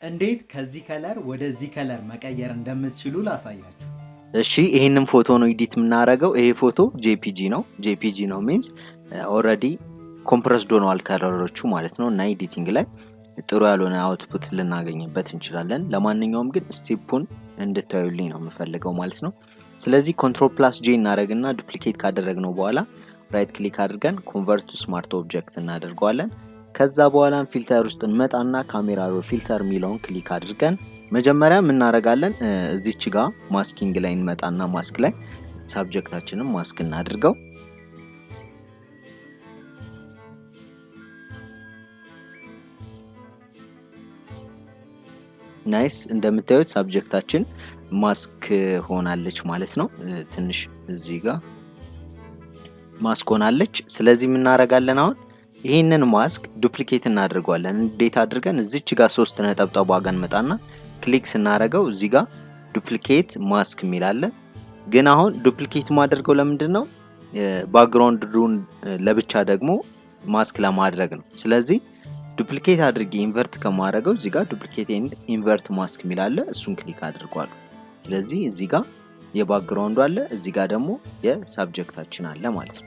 እንዴት ከዚህ ከለር ወደዚህ ከለር መቀየር እንደምትችሉ ላሳያችሁ። እሺ ይሄንን ፎቶ ነው ኤዲት የምናደርገው። ይሄ ፎቶ ጄፒጂ ነው። ጄፒጂ ነው ሚንስ ኦልሬዲ ኮምፕረስድ ሆኗል ከለሮቹ ማለት ነው። እና ኤዲቲንግ ላይ ጥሩ ያልሆነ አውትፑት ልናገኝበት እንችላለን። ለማንኛውም ግን ስቴፑን እንድታዩልኝ ነው የምፈልገው ማለት ነው። ስለዚህ ኮንትሮል ፕላስ ጄ እናደርግና ዱፕሊኬት ካደረግነው በኋላ ራይት ክሊክ አድርገን ኮንቨርት ቱ ስማርት ኦብጀክት እናደርገዋለን። ከዛ በኋላ ፊልተር ውስጥ እንመጣና ካሜራ ሮል ፊልተር የሚለውን ክሊክ አድርገን መጀመሪያ ምን እናደርጋለን? እዚች ጋር ማስኪንግ ላይ እንመጣና ማስክ ላይ ሳብጀክታችንን ማስክ እናድርገው። ናይስ። እንደምታዩት ሳብጀክታችን ማስክ ሆናለች ማለት ነው። ትንሽ እዚህ ጋር ማስክ ሆናለች። ስለዚህ ምን እናደርጋለን? አሁን ይሄንን ማስክ ዱፕሊኬት እናደርገዋለን። እንዴት አድርገን እዚች ጋር 3 ነጠብጣብ ዋጋ እንመጣና ክሊክ ስናደርገው እዚህ ጋር ዱፕሊኬት ማስክ የሚል አለ። ግን አሁን ዱፕሊኬት ማድረገው ለምንድን ነው? ባክግራውንዱን ለብቻ ደግሞ ማስክ ለማድረግ ነው። ስለዚህ ዱፕሊኬት አድርጌ ኢንቨርት ከማድረገው እዚህ ጋር ዱፕሊኬት ኤንድ ኢንቨርት ማስክ የሚል አለ። እሱን ክሊክ አድርጓለሁ። ስለዚህ እዚህ ጋር የባክግራውንዱ አለ፣ እዚህ ጋር ደግሞ የሳብጀክታችን አለ ማለት ነው።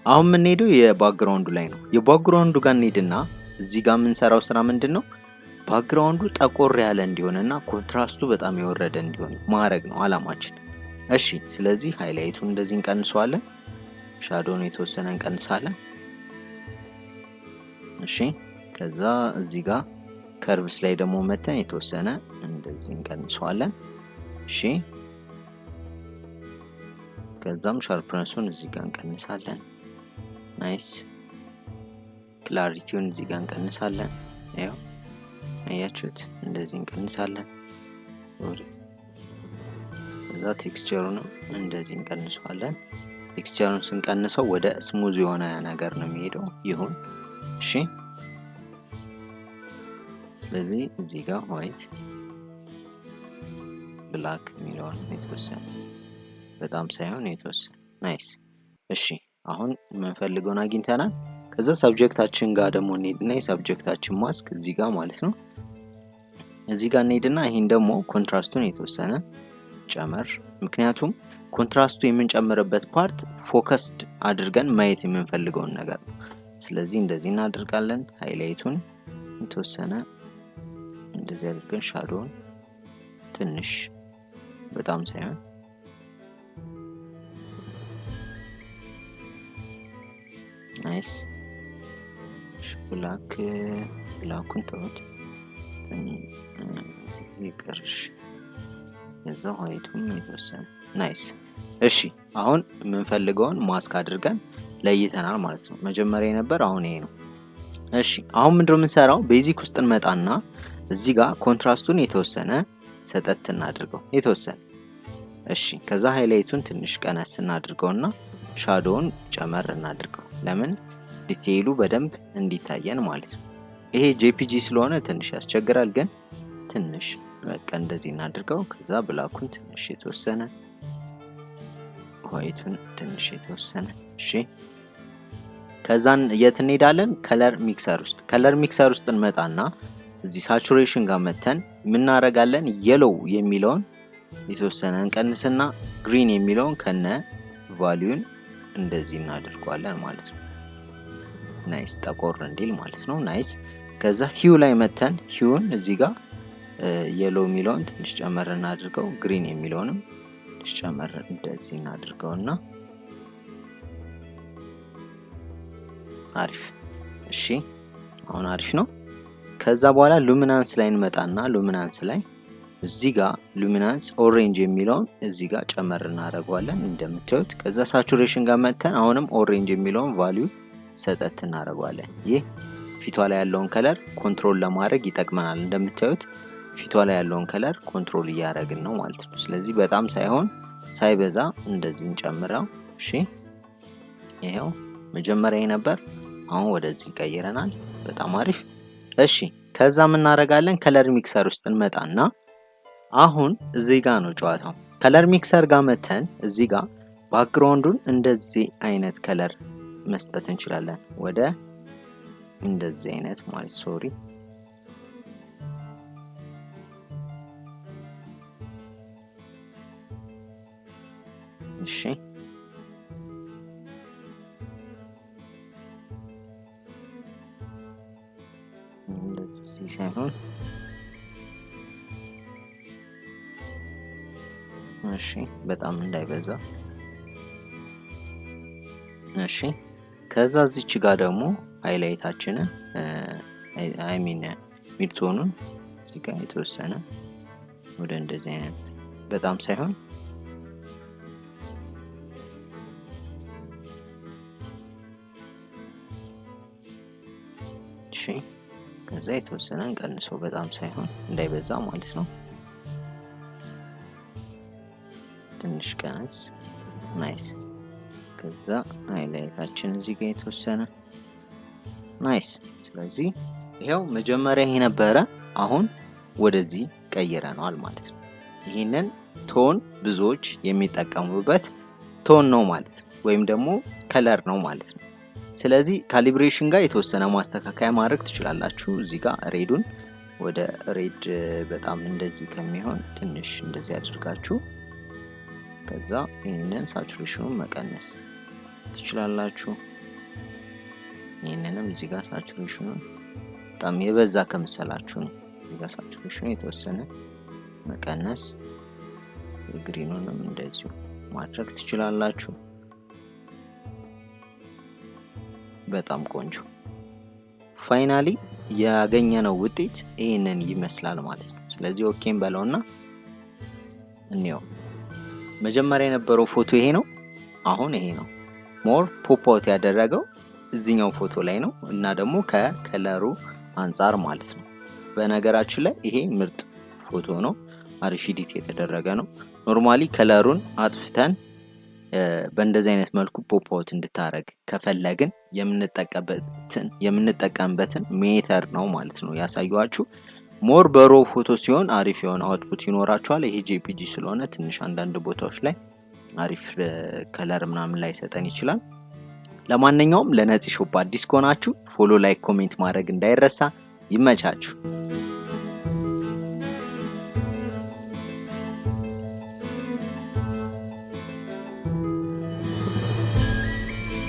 አሁን የምንሄደው የባክግራውንዱ ላይ ነው። የባክግራውንዱ ጋር እንሄድና እዚህ ጋር የምንሰራው ስራ ምንድን ነው? ባክግራውንዱ ጠቆር ያለ እንዲሆንና ኮንትራስቱ በጣም የወረደ እንዲሆን ማድረግ ነው አላማችን። እሺ፣ ስለዚህ ሃይላይቱን እንደዚህ እንቀንሰዋለን። ሻዶውን የተወሰነ እንቀንሳለን። እሺ፣ ከዛ እዚህ ጋር ከርቭስ ላይ ደግሞ መተን የተወሰነ እንደዚህ እንቀንሰዋለን። እሺ፣ ከዛም ሻርፕነሱን እዚህ ጋር እንቀንሳለን። ናይስ። ክላሪቲውን እዚህ ጋር እንቀንሳለን። ያው አያችሁት፣ እንደዚህ እንቀንሳለን። ከዛ ቴክስቸሩን እንደዚህ እንቀንሰዋለን። ቴክስቸሩን ስንቀንሰው ወደ ስሙዝ የሆነ ነገር ነው የሚሄደው። ይሁን። እሺ፣ ስለዚህ እዚህ ጋር ዋይት ብላክ የሚለውን የተወሰነ በጣም ሳይሆን የተወሰነ። ናይስ። እሺ፣ አሁን የምንፈልገውን አግኝተናል። ከዛ ሰብጀክታችን ጋር ደግሞ እንሄድና የሰብጀክታችን ማስክ እዚህ ጋር ማለት ነው። እዚህ ጋር እንሄድና ይሄን ደግሞ ኮንትራስቱን የተወሰነ ጨመር። ምክንያቱም ኮንትራስቱ የምንጨምርበት ፓርት ፎከስድ አድርገን ማየት የምንፈልገውን ነገር ነው። ስለዚህ እንደዚህ እናደርጋለን። ሃይላይቱን የተወሰነ እንደዚህ አድርገን ሻዶውን ትንሽ በጣም ሳይሆን ናይስ። ብላኩን ተውት ይቅርሽ። ከዛ ዋይቱም የተወሰነ ናይስ። እሺ፣ አሁን የምንፈልገውን ማስክ አድርገን ለይተናል ማለት ነው። መጀመሪያ የነበር አሁን ይሄ ነው። እሺ፣ አሁን ምንድነው የምንሰራው? ቤዚክ ውስጥ እንመጣና እዚህ ጋር ኮንትራስቱን የተወሰነ ሰጠት እናድርገው የተወሰነ። እሺ፣ ከዛ ሃይላይቱን ትንሽ ቀነስ እናድርገውና ሻዶውን ጨመር እናድርገው። ለምን? ዲቴይሉ በደንብ እንዲታየን ማለት ነው። ይሄ ጄፒጂ ስለሆነ ትንሽ ያስቸግራል፣ ግን ትንሽ በቃ እንደዚህ እናድርገው። ከዛ ብላኩን ትንሽ የተወሰነ፣ ዋይቱን ትንሽ የተወሰነ። እሺ፣ ከዛን የት እንሄዳለን? ከለር ሚክሰር ውስጥ። ከለር ሚክሰር ውስጥ እንመጣና እዚህ ሳቹሬሽን ጋር መተን ምናረጋለን? የሎው የሚለውን የተወሰነ እንቀንስና ግሪን የሚለውን ከነ ቫልዩን እንደዚህ እናደርገዋለን ማለት ነው። ናይስ። ጠቆር እንዲል ማለት ነው። ናይስ። ከዛ ሂው ላይ መተን ሂውን እዚህ ጋር የሎ የሚለውን ትንሽ ጨመር እናድርገው። ግሪን የሚለውንም ትንሽ ጨመር እንደዚህ እናድርገውና አሪፍ። እሺ፣ አሁን አሪፍ ነው። ከዛ በኋላ ሉሚናንስ ላይ እንመጣና ሉሚናንስ ላይ እዚህ ጋር ሉሚናንስ ኦሬንጅ የሚለውን እዚህ ጋር ጨመር እናደርገዋለን እንደምታዩት። ከዛ ሳቹሬሽን ጋር መተን አሁንም ኦሬንጅ የሚለውን ቫልዩ ሰጠት እናደርገዋለን። ይህ ፊቷ ላይ ያለውን ከለር ኮንትሮል ለማድረግ ይጠቅመናል። እንደምታዩት ፊቷ ላይ ያለውን ከለር ኮንትሮል እያደረግን ነው ማለት ነው። ስለዚህ በጣም ሳይሆን ሳይበዛ እንደዚህ እንጨምረው። እሺ፣ ይሄው መጀመሪያ ነበር፣ አሁን ወደዚህ ቀይረናል። በጣም አሪፍ። እሺ፣ ከዛ ምን እናደርጋለን? ከለር ሚክሰር ውስጥ እንመጣና አሁን እዚህ ጋር ነው ጨዋታው። ከለር ሚክሰር ጋር መተን እዚህ ጋር ባክግራውንዱን እንደዚህ አይነት ከለር መስጠት እንችላለን። ወደ እንደዚህ አይነት ማለት እሺ እንደዚህ ሳይሆን እሺ በጣም እንዳይበዛ እሺ። ከዛ እዚች ጋር ደግሞ ሃይላይታችንን ሚድቶኑን እዚህ ጋር የተወሰነ ወደ እንደዚህ አይነት በጣም ሳይሆን እሺ። ከዛ የተወሰነ እንቀንሰው በጣም ሳይሆን እንዳይበዛ ማለት ነው። ትንሽ ቀነስ ናይስ። ከዛ ሃይላይታችን እዚህ ጋር የተወሰነ ናይስ። ስለዚህ ይሄው መጀመሪያ ይሄ ነበረ፣ አሁን ወደዚህ ቀይረናል ማለት ነው። ይሄንን ቶን ብዙዎች የሚጠቀሙበት ቶን ነው ማለት ነው፣ ወይም ደግሞ ከለር ነው ማለት ነው። ስለዚህ ካሊብሬሽን ጋር የተወሰነ ማስተካከያ ማድረግ ትችላላችሁ። እዚህ ጋር ሬዱን ወደ ሬድ በጣም እንደዚህ ከሚሆን ትንሽ እንደዚህ አድርጋችሁ ከዛ ይሄንን ሳቹሬሽኑን መቀነስ ትችላላችሁ። ይሄንንም እዚህ ጋር ሳቹሬሽኑን በጣም የበዛ ከመሰላችሁ ነው እዚህ ጋር ሳቹሬሽኑ የተወሰነ መቀነስ፣ የግሪኑንም እንደዚሁ ማድረግ ትችላላችሁ። በጣም ቆንጆ። ፋይናሊ ያገኘነው ውጤት ይሄንን ይመስላል ማለት ነው። ስለዚህ ኦኬን በለውና እንየው። መጀመሪያ የነበረው ፎቶ ይሄ ነው፣ አሁን ይሄ ነው። ሞር ፖፕ አውት ያደረገው እዚህኛው ፎቶ ላይ ነው እና ደግሞ ከከለሩ አንጻር ማለት ነው። በነገራችን ላይ ይሄ ምርጥ ፎቶ ነው፣ አሪፍ ኤዲት የተደረገ ነው። ኖርማሊ ከለሩን አጥፍተን በእንደዚህ አይነት መልኩ ፖፕ አውት እንድታረግ ከፈለግን የምንጠቀምበትን ሜተር ነው ማለት ነው ያሳየኋችሁ። ሞር በሮ ፎቶ ሲሆን አሪፍ የሆነ አውትፑት ይኖራችኋል። ይሄ ጄፒጂ ስለሆነ ትንሽ አንዳንድ ቦታዎች ላይ አሪፍ ከለር ምናምን ላይ ሰጠን ይችላል። ለማንኛውም ለነፂ ሾፕ አዲስ ከሆናችሁ ፎሎ፣ ላይክ፣ ኮሜንት ማድረግ እንዳይረሳ። ይመቻችሁ።